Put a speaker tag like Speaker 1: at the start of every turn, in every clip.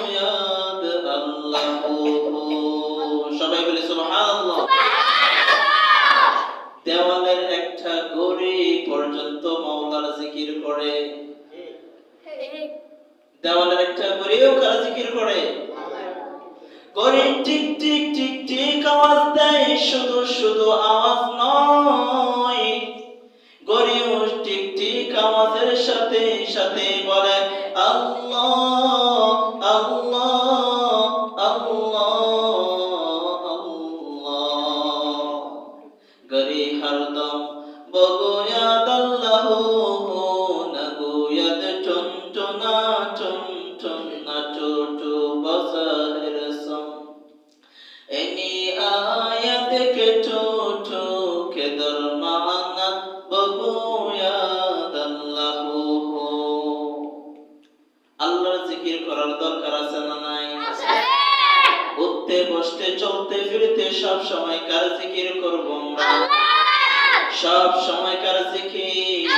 Speaker 1: ইয়াদ আল্লাহু। সবাই বলে সুবহানাল্লাহ। দেওয়ালের একটা ঘড়ি পর্যন্ত মাওলার জিকির করে। দেওয়ালের একটা ঘড়িও কারা জিকির করে? ঘড়ি টিক টিক টিক টিক আওয়াজ দেয়, শুধু শুধু আওয়াজ নয়, ঘড়িও টিক টিক আওয়াজের সাথে সাথে বলে আল্লাহ আল্লাহ আল্লাহ আল্লাহ। ঘড়ি হরদম বগোয়াদ আল্লাহু নগোয়াদ টুনটুনা টুনটুনা টুটু বসাহের সম এনি আয়াত কে টুটু কে দরমানা বগোয়াদ আল্লাহু। আল্লাহর জিকির করার দরকার আছে না নাই? উঠতে বসতে চলতে ফিরতে সব সময় কার জিকির করব আমরা? সব সময় কার জিকির?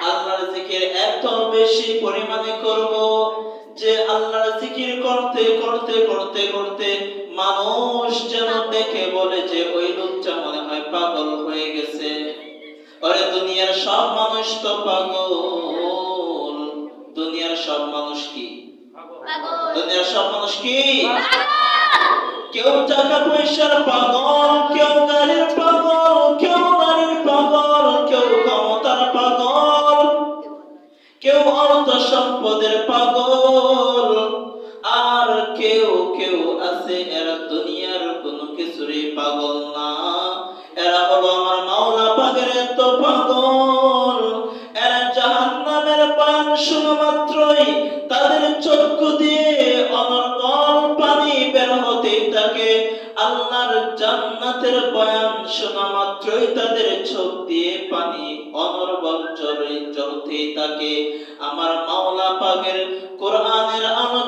Speaker 1: আল্লাহর জিকির এত বেশি পরিমাণে করব যে আল্লাহর জিকির করতে করতে করতে করতে মানুষ যেন দেখে বলে যে ওই লোকটা মনে হয় পাগল হয়ে গেছে। আরে দুনিয়ার সব মানুষ তো পাগল। দুনিয়ার সব মানুষ কি পাগল? দুনিয়ার সব মানুষ কি পাগল? কেউ টাকা পয়সার পাগল, কেউ গাড়ির পাগল, কেউ নারীর পাগল, কেউ ক্ষমতার পাগল, কেউ অর্থ সম্পদের পাগল, আর কেউ কেউ আছে এরা দুনিয়ার কোনো কিছুরই পাগল না। এরা হলো আমার মাওলা পাকের এত পাগল, এরা জাহান্নামের পান শোনা মাত্রই তাদের চক্ষু দিয়ে অনর্গল পানি বের হতে থাকে। আল্লাহর জান্নাতের বয়ান শোনা মাত্রই তাদের চোখ দিয়ে পানি অনর্গল ঝরতেই থাকে। আমার মাওলা পাকের কোরআনের আলোচনা